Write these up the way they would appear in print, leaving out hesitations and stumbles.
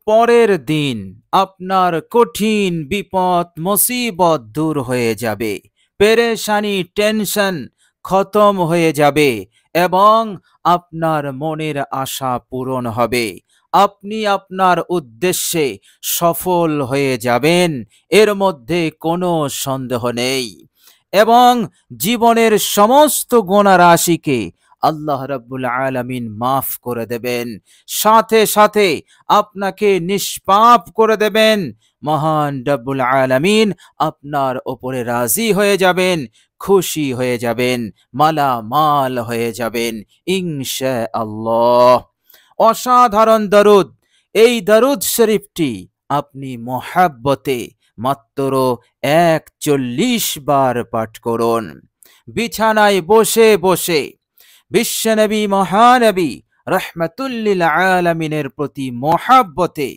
পরের দিন আপনার কঠিন বিপদ মুসিবত দূর হয়ে যাবে, পেরেশানি টেনশন খতম হয়ে যাবে এবং আপনার মনের আশা পূরণ হবে। আপনি আপনার উদ্দেশ্যে সফল হয়ে যাবেন, এর মধ্যে কোনো সন্দেহ নেই। এবং জীবনের সমস্ত গুনাহ রাশিকে আল্লাহ রাব্বুল আলামিন মাফ করে দেবেন, সাথে সাথে আপনাকে নিষ্পাপ করে দেবেন। মহান রাব্বুল আলামিন আপনার ওপরে রাজি হয়ে যাবেন, খুশি হয়ে যাবেন, মালামাল হয়ে যাবেন ইনশাআল্লাহ। অসাধারণ দরুদ। এই দরুদ শরীফটি আপনি মোহাব্বতে মাত্র ৪১ বার পাঠ করুন। বিছানায় বসে বসে বিশ্বনবী মহানবী রহমাতুল্লিল আলামিনের প্রতি মোহাব্বতে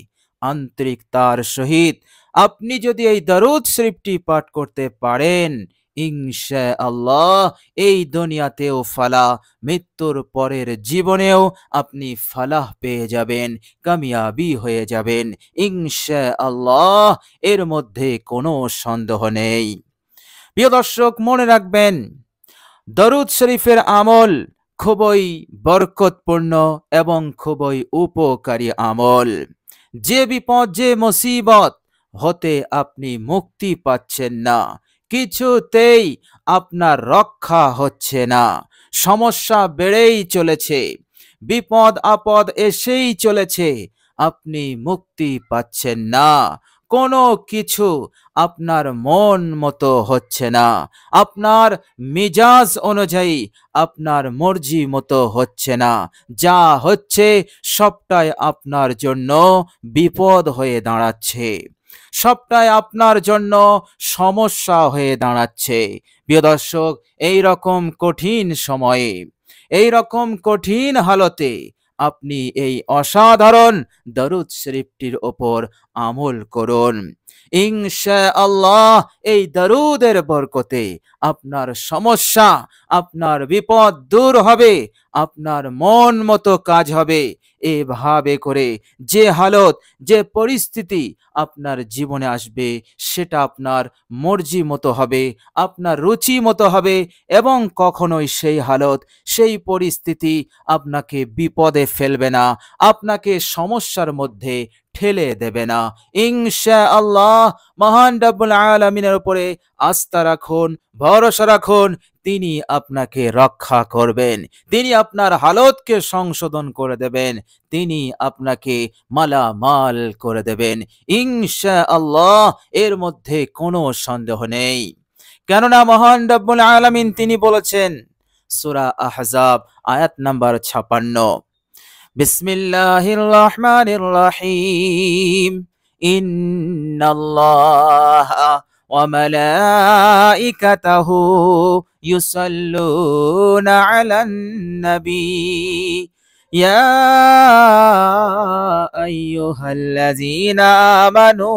আন্তরিকতার সহিত আপনি যদি এই দরুদ শরীফটি পাঠ করতে পারেন, ইনশাআল্লাহ এই দুনিয়াতেও ফালাহ, মৃত্যুর পরের জীবনেও আপনি ফালাহ পেয়ে যাবেন, কামিয়াবি হয়ে যাবেন ইনশাআল্লাহ। এর মধ্যে কোনো সন্দেহ নেই। প্রিয় দর্শক, মনে রাখবেন দরুদ শরীফের আমল খুবই বরকতপূর্ণ এবং খুবই উপকারী আমল। যে বিপদ, যে মুসিবত হতে আপনি মুক্তি পাচ্ছেন না, কিছুতেই আপনার রক্ষা হচ্ছে না, সমস্যা বেড়েই চলেছে, বিপদ আপদ এসেই চলেছে, আপনি মুক্তি পাচ্ছেন না, কোনো কিছু আপনার মন মতো হচ্ছে না, আপনার মিজাজ অনুযায়ী আপনার মর্জি মতো হচ্ছে না, যা হচ্ছে সবটাই আপনার জন্য বিপদ হয়ে দাঁড়াচ্ছে, সবটাই আপনার জন্য সমস্যা হয়ে দাঁড়াচ্ছে। প্রিয় দর্শক, এই রকম কঠিন সময়ে, এই রকম কঠিন হালতে আপনি এই অসাধারণ দরুদ শরীফটির ওপর আমল করুন। ইনশাআল্লাহ এই দরুদের বরকতে আপনার সমস্যা, আপনার বিপদ দূর হবে, আপনার মন মতো কাজ হবে। এভাবে করে যে হালত, যে পরিস্থিতি আপনার জীবনে আসবে সেটা আপনার মর্জি মতো হবে, আপনার রুচি মতো হবে এবং কখনোই সেই হালত, সেই পরিস্থিতি আপনাকে বিপদে ফেলবে না, আপনাকে সমস্যার মধ্যে ঠেলে দেবে না ইনশাআল্লাহ। মহান রব্বুল আলামিনের উপরে আস্থা রাখুন, ভরসা রাখুন, তিনি আপনাকে রক্ষা করবেন, তিনি আপনার হালতকে সংশোধন করে দেবেন, তিনি আপনাকে মালামাল করে দেবেন ইনশাআল্লাহ। এর মধ্যে কোনো সন্দেহ নেই। কেননা মহান রব্বুল আলামিন তিনি বলেছেন সূরা আহজাব আয়াত নাম্বার 56, বিসমিল্লাহির রহমানির রহিম, ইন্নাল্লাহা ওয়া মালাইকাতাহু ইউসাল্লুনা আলান নবী ইয়া আইয়ুহাল্লাযীনা আমানু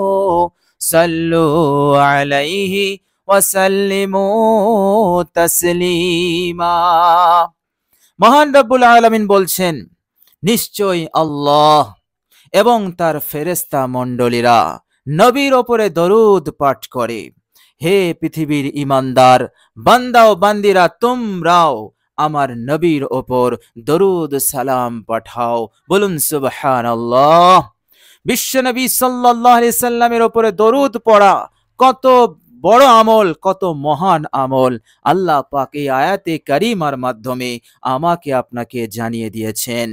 সাল্লু আলাইহি ওয়া সাল্লিমু তাসলিমা। মহান রব্বুল আলামিন বলছেন, নিশ্চয় আল্লাহ এবং তার ফেরেশতা মণ্ডলীরা নবীর ওপরে দরুদ পাঠ করে। হে পৃথিবীর ঈমানদার বান্দা ও বান্দিরা, তোমরাও আমার নবীর ওপর দরুদ সালাম পাঠাও। বলুন সুবহানাল্লাহ। বিশ্বনবী সাল্লাল্লাহু আলাইহি সাল্লামের ওপরে দরুদ পড়া কত বড় আমল, কত মহান আমল, আল্লাহ পাক এই আয়াতে কারিমার মাধ্যমে আমাকে আপনাকে জানিয়ে দিয়েছেন।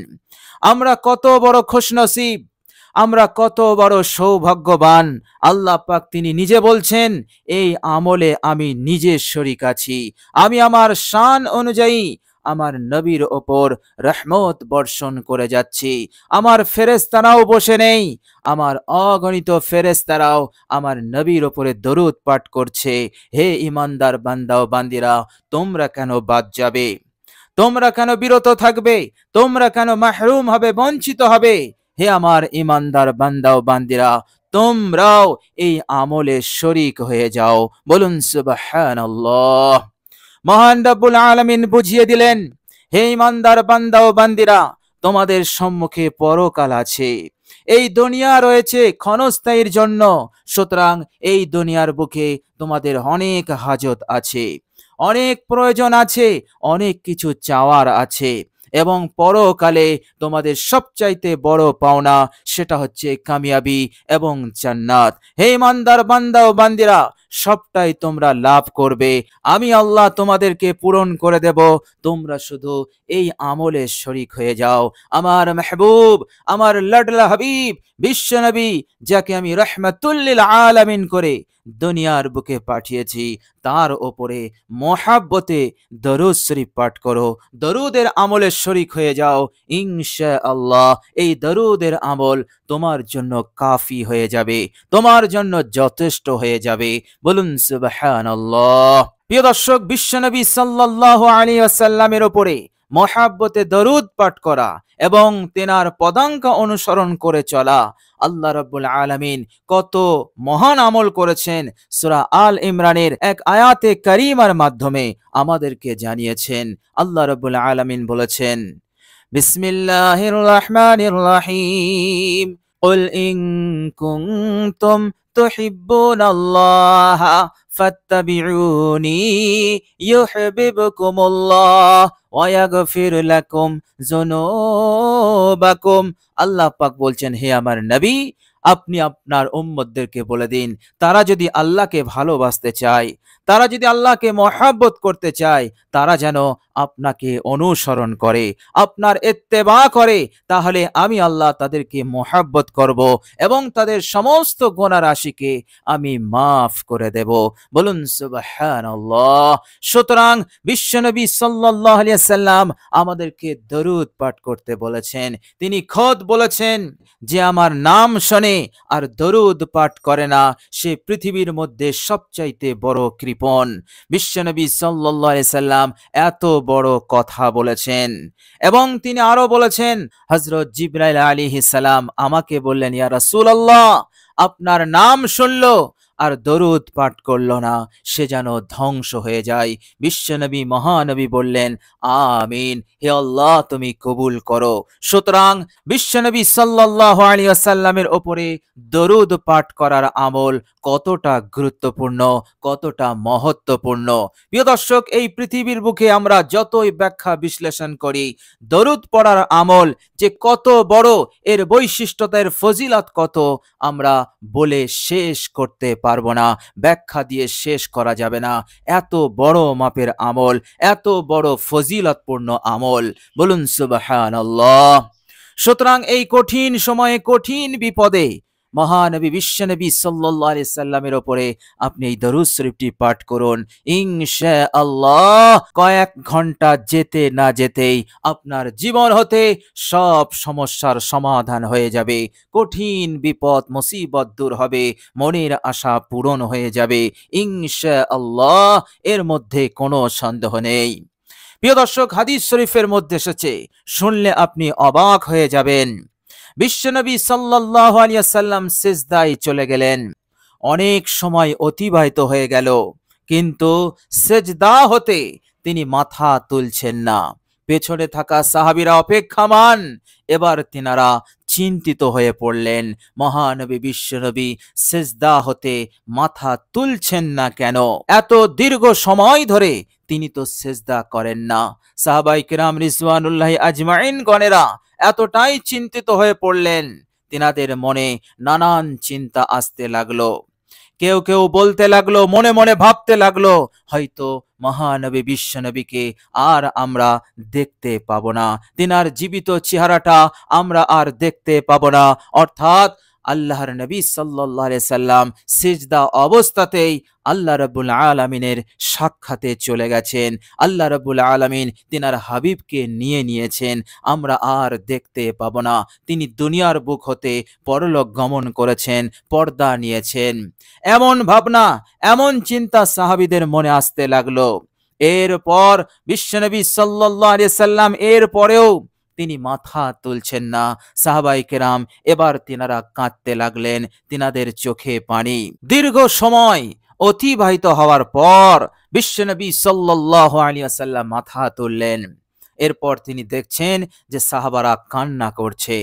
আমরা কত বড় খুশনসিব, আমরা কত বড় সৌভাগ্যবান। আল্লাহ পাক তিনি নিজে বলছেন, এই আমলে আমি নিজে শরীক আছি, আমি আমার শান অনুযায়ী আমার নবীর ওপর রহমত বর্ষণ করে যাচ্ছি। আমার ফেরেশতারাও বসে নেই, আমার অগণিত ফেরেশতারাও আমার নবীর ওপরে দরুদ পাঠ করছে। হে ঈমানদার বান্দা ও বান্দিরা, তোমরা কেন বাদ যাবে? তোমরা কেন বিরত থাকবে? তোমরা কেন মাহরুম হবে, বঞ্চিত হবে? হে আমার ঈমানদার বান্দা ও বান্দিরা, তোমরাও এই আমলে শরীক হয়ে যাও। বলুন সুবহানাল্লাহ। মহান রব্বুল আলামিন বুঝিয়ে দিলেন, হে ঈমানদার বান্দা ও বান্দিরা, তোমাদের সম্মুখে পরকাল আছে, এই দুনিয়া রয়েছে ক্ষণস্থায়ীর জন্য, সুতরাং এই দুনিয়ার বুকে তোমাদের অনেক হাজত আছে, অনেক প্রয়োজন আছে, অনেক কিছু চাওয়ার আছে, এবং পরকালে তোমাদের সবচাইতে বড় পাওনা সেটা হচ্ছে কামিয়াবি এবং জান্নাত। হে ইমানদার বান্দা ও বান্দিরা, সবটাই তোমরা লাভ করবে, আমি আল্লাহ তোমাদেরকে পূরণ করে দেব, তোমরা শুধু এই আমলে শরীক হয়ে যাও। আমার মেহবুব, আমার লাডলা হাবিব বিশ্বনবী, যাকে আমি রাহমাতুল লিল আলামিন করে দুনিয়ার বুকে পাঠিয়েছি, তার ওপরে মহাব্বতে দরুদ শরীফ পাঠ করো, দরুদের আমলে শরীক হয়ে যাও। ইনশাআল্লাহ এই দরুদের আমল তোমার জন্য কাফি হয়ে যাবে, তোমার জন্য যথেষ্ট হয়ে যাবে। বলুন সুবহানাল্লাহ। প্রিয় দর্শক, বিশ্বনবী সাল্লাল্লাহু আলাইহি ওয়াসাল্লামের উপরে মহাব্বতে দরুদ পাঠ করা এবং তেনার পদাঙ্ক অনুসরণ করে চলা, আল্লাহ রাব্বুল আলামিন কত মহান আমল করেছেন সূরা আল ইমরানের এক আয়াতে কারিমার মাধ্যমে আমাদেরকে জানিয়েছেন। আল্লাহ রাব্বুল আলামিন বলেছেন, বিসমিল্লাহির রহমানির রহিম, কুল ইন কুনতুম তুহিব্বুনাল্লাহা ফাত্তাবিউনি ইউহিব্বুকুমুল্লাহ ওয়া ইয়াগফির লাকুম যুনুবাকুম। আল্লাহ পাক বলছেন, হে আমার নবী, আপনি আপনার উম্মতদেরকে বলে দিন, তারা যদি আল্লাহকে ভালোবাসতে চায়, তারা যদি আল্লাহকে মহব্বত করতে চায়, তারা যেন আপনাকে অনুসরণ করে, আপনার ইত্তেবা করে, তাহলে আমি আল্লাহ তাদেরকে মহব্বত করব এবং তাদের সমস্ত গুনাহ রাশিকে আমি মাফ করে দেব। বলুন সুবহানাল্লাহ। সুতরাং বিশ্বনবী সাল্লাল্লাহু আলাইহি ওয়াসাল্লাম আমাদেরকে দরুদ পাঠ করতে বলেছেন। তিনি খোদ বলেছেন, যে আমার নাম শোনে আর দরুদ পাঠ করে না, সে পৃথিবীর মধ্যে সবচাইতে বড় কৃপণ। বিশ্বনবী সাল্লাল্লাহু আলাইহি সাল্লাম এত বড় কথা বলেছেন এবং তিনি আরো বলেছেন, হযরত জিবরাইল আলাইহিস সালাম আমাকে বললেন, ইয়া রাসূলুল্লাহ, আপনার নাম শুনলো আর দরুদ পাঠ করলো না, সে যেন ধ্বংস হয়ে যায়। বিশ্বনবী মহানবী বললেন, আমিন, হে আল্লাহ তুমি কবুল করো। সুতরাং বিশ্বনবী সাল্লাল্লাহু আলাইহি ওয়াসাল্লামের উপরে দরুদ পাঠ করার আমল কতটা গুরুত্বপূর্ণ, কতটা মহত্বপূর্ণ। প্রিয় দর্শক, এই পৃথিবীর বুকে আমরা যতই ব্যাখ্যা বিশ্লেষণ করি, দরুদ পড়ার আমল যে কত বড়, এর বৈশিষ্ট্যতার ফজিলত কত, আমরা বলে শেষ করতে পারবো না, ব্যাখ্যা দিয়ে শেষ করা যাবে না। এত বড় মাপের আমল, এত বড় ফজিলতপূর্ণ আমল। বলুন সুবহানাল্লাহ। সুতরাং এই কঠিন সময়ে, কঠিন বিপদে মহানবী বিশ্বনবী সাল্লাল্লাহু আলাইহি সাল্লামের উপরে আপনি এই দরুদ শরীফটি পাঠ করুন। ইনশাআল্লাহ কয়েক ঘন্টা যেতে না যেতেই আপনার জীবন হতে সব সমস্যার সমাধান হয়ে যাবে, কঠিন বিপদ মুসিবত দূর হবে, মনের আশা পূরণ হয়ে যাবে ইনশাআল্লাহ, এর মধ্যে কোনো সন্দেহ নেই। প্রিয় দর্শক, হাদিস শরীফের মধ্যে এসেছে, শুনলে আপনি অবাক হয়ে যাবেন। বিশ্বনবী সাল্লাল্লাহু আলাইহি ওয়াসাল্লাম সিজদায় চলে গেলেন, অনেক সময় অতিবাহিত হয়ে গেল, কিন্তু সিজদা হতে তিনি মাথা তুলছেন না। পেছনে থাকা সাহাবীরা অপেক্ষামান, এবার তিনারা চিন্তিত হয়ে পড়লেন, মহানবী বিশ্বনবী সিজদা হতে মাথা তুলছেন না কেন? এত দীর্ঘ সময় ধরে তিনি তো সিজদা করেন না। সাহাবায়ে কেরাম রিজওয়ানুল্লাহি আজমাইন গণেরা এতটাই চিন্তিত হয়ে পড়লেন, তিনাদের মনে নানান চিন্তা আসতে লাগলো। কেউ কেউ বলতে লাগলো, মনে মনে ভাবতে লাগলো, হয়তো মহানবী বিশ্বনবীকে আর আমরা দেখতে পাবো না, তিনার জীবিত চেহারাটা আমরা আর দেখতে পাবো না। অর্থাৎ আল্লাহর নবী সাল্লাল্লাহু আলাইহি সাল্লাম সিজদা অবস্থাতেই আল্লাহ রাব্বুল আলামিনের সাক্ষাতে চলে গেছেন, আল্লাহ রাব্বুল আলামিন তিনার হাবিবকে নিয়ে নিয়েছেন, আমরা আর দেখতে পাবো না। তিনি দুনিয়ার বুক হতে পরলোক গমন করেছেন, পর্দা নিয়েছেন। এমন ভাবনা, এমন চিন্তা সাহাবীদের মনে আসতে লাগলো। এরপর বিশ্বনবী সাল্লাল্লাহু আলাইহি সাল্লাম এর পরেও তিনি মাথা তুলছেন না। সাহাবায়ে কেরাম এবার তিনারা কাঁদতে লাগলেন, তিনাদের চোখে পানি। দীর্ঘ সময় অতিবাহিত হওয়ার পর বিশ্বনবী সাল্লাল্লাহু আলাইহি ওয়াসাল্লাম মাথা তুললেন। এরপর তিনি দেখছেন যে সাহাবারা কান্না করছে।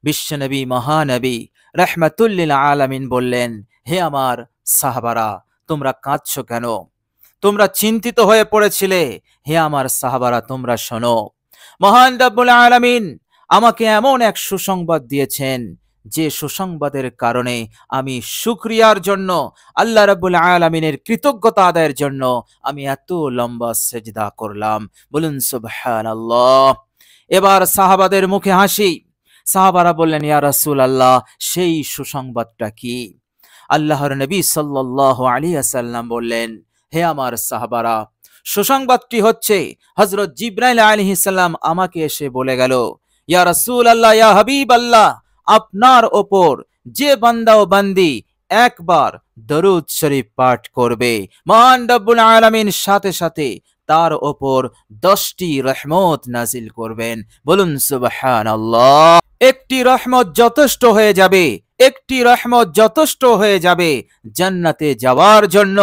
বিশ্বনবী মহানবী রাহমাতুল লিল আলামিন বললেন, হে আমার সাহাবারা, তোমরা কাঁদছো কেন? তোমরা চিন্তিত হয়ে পড়েছিলে। হে আমার সাহাবারা, তোমরা শোনো, মহান রব্বুল আলামিন আমাকে এমন এক সুসংবাদ দিয়েছেন, যে সুসংবাদের কারণে আমি শুকরিয়ার জন্য, আল্লাহ রাব্বুল আলামিনের কৃতজ্ঞতা আদায়ের জন্য আমি এত লম্বা সেজদা করলাম। বলুন সুবহানাল্লাহ। এবার সাহাবাদের মুখে হাসি। সাহাবারা বললেন, ইয়া রাসূলুল্লাহ, সেই সুসংবাদটা কি? আল্লাহর নবী সাল্লাল্লাহু আলাইহি ওয়াসাল্লাম বললেন, হে আমার সাহাবারা, সুসংবাদটি হচ্ছে, হযরত জিবরাইল আলাইহিস সালাম আমাকে এসে বলে গেল, ইয়া রাসূলুল্লাহ, ইয়া হাবিবাল্লাহ, আপনার ওপর যে বান্দা ও বান্দি একবার দরুদ শরীফ পাঠ করবে, মহান রব্বুল আলামিন সাথে সাথে তার ওপর 10টি রহমত নাজিল করবেন। বলুন সুবহানাল্লাহ। একটি রহমত যথেষ্ট হয়ে যাবে, একটি রহমত যথেষ্ট হয়ে যাবে জান্নাতে যাওয়ার জন্য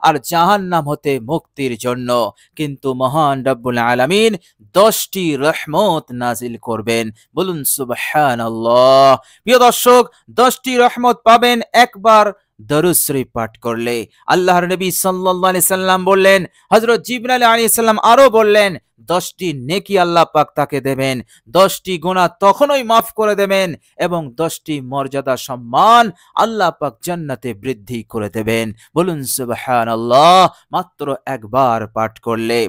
আর জাহান্নাম হতে মুক্তির জন্য, কিন্তু মহান রব্বুল আলামিন 10টি রহমত নাজিল করবেন। বলুন সুবহানাল্লাহ। প্রিয় দর্শক, 10টি রহমত পাবেন একবার দরুদ শরীফ পাঠ করলে। আল্লাহর নবী সাল্লাল্লাহু আলাইহি সাল্লাম বললেন, হযরত জিবরাইল আলাইহিস সালাম আরো বললেন, 10টি নেকি আল্লাহ পাক তাকে দেবেন, 10টি গুনাহ তখনই মাফ করে দেবেন, এবং 10টি মর্যাদা সম্মান আল্লাহ পাক জান্নাতে বৃদ্ধি করে দেবেন। বলুন সুবহানাল্লাহ। মাত্র একবার পাঠ করলে।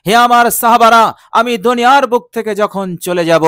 হে আমার সাহাবারা, আমি দুনিয়ার বুক থেকে যখন চলে যাব,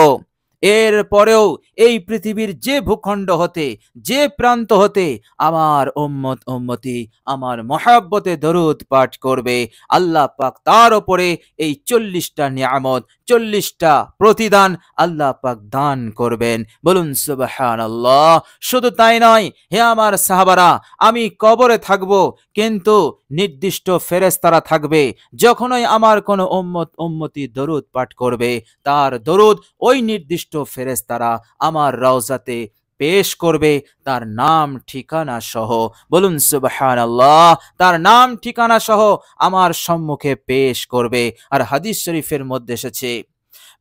এর পরেও এই পৃথিবীর যে ভূখণ্ড হতে, যে প্রান্ত হতে আমার উম্মত উম্মতি আমার মহব্বতে দরুদ পাঠ করবে, আল্লাহ পাক তার উপরে এই 40টা নিয়ামত, 40টা প্রতিদান আল্লাহ পাক দান করবেন। বলুন সুবহানাল্লাহ। শুধু তাই নয়, হে আমার সাহাবারা, আমি কবরে থাকব, কিন্তু নির্দিষ্ট ফেরেশতারা থাকবে, যখনই আমার কোনো উম্মত উম্মতি দরুদ পাঠ করবে, তার দরুদ ওই নির্দিষ্ট ফেরেশতারা আমার রওজাতে পেশ করবে, তার নাম ঠিকানা সহ। বলুন সুবহানাল্লাহ। তার নাম ঠিকানা সহ আমার সম্মুখে পেশ করবে। আর হাদিস শরীফের মধ্যে এসেছে,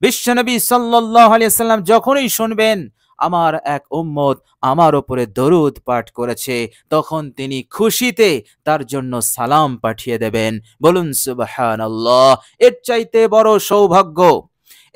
বিশ্বনবী সাল্লাল্লাহু আলাইহি ওয়াসাল্লাম যখনই শুনবেন আমার এক উম্মত আমার উপরে দরুদ পাঠ করেছে, তখন তিনি খুশিতে তার জন্য সালাম পাঠিয়ে দেবেন। বলুন সুবহানাল্লাহ। এর চাইতে বড় সৌভাগ্য,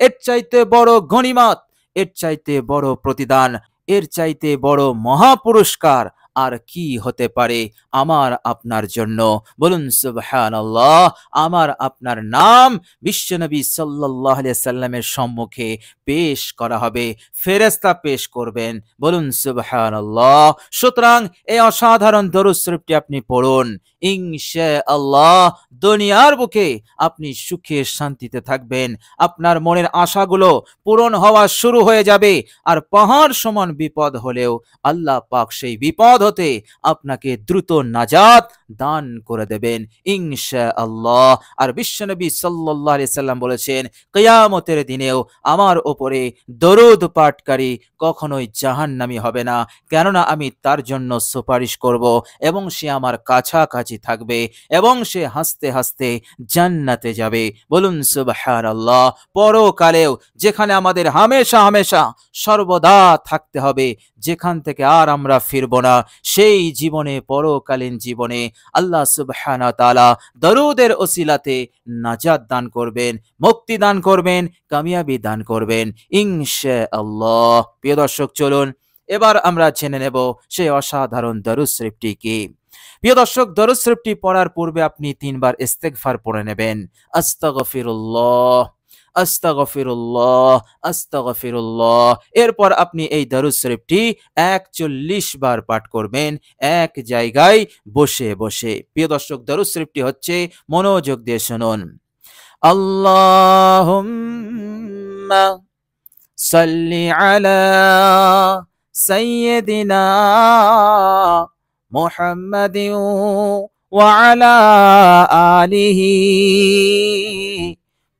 এর চাইতে বড় গনিমত, এর চাইতে বড় প্রতিদান, এর চাইতে বড় মহাপুরস্কার আর কি হতে পারে আমার আপনার জন্য? বলুন সুবহানাল্লাহ। আমার আপনার নাম বিশ্বনবী সাল্লাল্লাহু আলাইহি সাল্লামের সম্মুখে পেশ করা হবে, ফেরেশতা পেশ করবেন। বলুন সুবহানাল্লাহ। সুতরাং এই অসাধারণ দরুদ শরীফটি আপনি পড়ুন, ইনশাআল্লাহ দুনিয়ার বুকে আপনি সুখে শান্তিতে থাকবেন, আপনার মনের আশাগুলো পূরণ হওয়া শুরু হয়ে যাবে, আর পাহাড় সমান বিপদ হলেও আল্লাহ পাক সেই বিপদ হতে আপনাকে দ্রুত নাজাত দান করে দেবেন ইনশাআল্লাহ। আর বিশ্বনবী সাল্লাল্লাহু আলাইহি সাল্লাম বলেছেন, কিয়ামতের দিনেও আমার উপরে দরুদ পাঠকারী কখনোই জাহান্নামী হবে না, কেননা আমি তার জন্য সুপারিশ করব, এবং সে আমার কাছাকাছি থাকবে, এবং সে হাসতে হাসতে জান্নাতে যাবে। বলুন সুবহানাল্লাহ। পরকালেও যেখানে আমাদের হামেশা হামেশা সর্বদা থাকতে হবে, যেখান থেকে আর আমরা ফিরব না, সেই জীবনে, পরকালীন জীবনে আল্লাহ সুবহানাহু ওয়া তাআলা দরুদের ওসিলাতে নাজাত দান করবেন, মুক্তি দান করবেন, কামিয়াবি দান করবেন ইনশাআল্লাহ। প্রিয় দর্শক, চলুন এবার আমরা জেনে নেব সেই অসাধারণ দরুদ শরীফটি কি। প্রিয় দর্শক, দরুদ শরীফটি পড়ার পূর্বে আপনি 3 বার ইস্তেগফার পড়ে নেবেন। আস্তাগফিরুল্লাহ, আস্তাগফিরুল্লাহ, আস্তাগফিরুল্লাহ। এরপর আপনি এই দরুদ শরীফটি 41 বার পাঠ করবেন এক জায়গায় বসে বসে। প্রিয় দর্শক, দরুদ শরীফটি হচ্ছে, মনোযোগ দিয়ে শুনুন, আল্লাহুম্মা সাল্লি আলা সাইয়্যিদিনা মুহাম্মাদিন ওয়া আলা আলিহি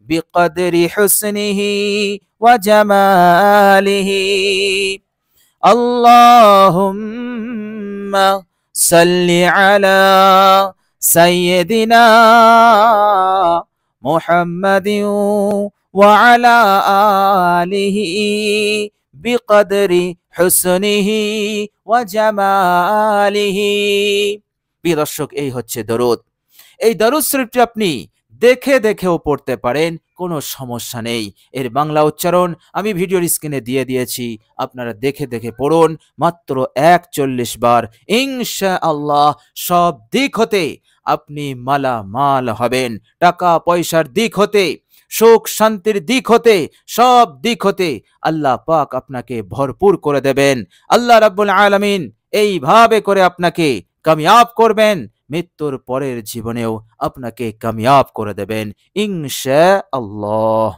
বিকদরি হুসনিহি ওয়া জামালিহি। আল্লাহুম্মা সাল্লি আলা সাইয়্যিদিনা মুহাম্মাদিন ওয়া আলা আলিহি বিকদরি হুসনিহি ওয়া জামালিহি। প্রিয় দর্শক, এই হচ্ছে দরুদ। এই দরুদ শরীফটি আপনি দেখে দেখেও পড়তে পারেন, কোনো সমস্যা নেই। এর বাংলা উচ্চারণ আমি ভিডিওর স্ক্রিনে দিয়ে দিয়েছি, আপনারা দেখে দেখে পড়ুন। মাত্র 41 বার, ইনশাআল্লাহ সব দিক হতে আপনি মালামাল হবেন। টাকা পয়সার দিক হতে, সুখ শান্তির দিক হতে, সব দিক হতে আল্লাহ পাক আপনাকে ভরপুর করে দেবেন। আল্লাহ রাব্বুল আলামিন এইভাবে করে আপনাকে কামিয়াব করবেন, মৃত্যুর পরের জীবনেও আপনাকে কামিয়াব করে দেবেন ইনশাআল্লাহ।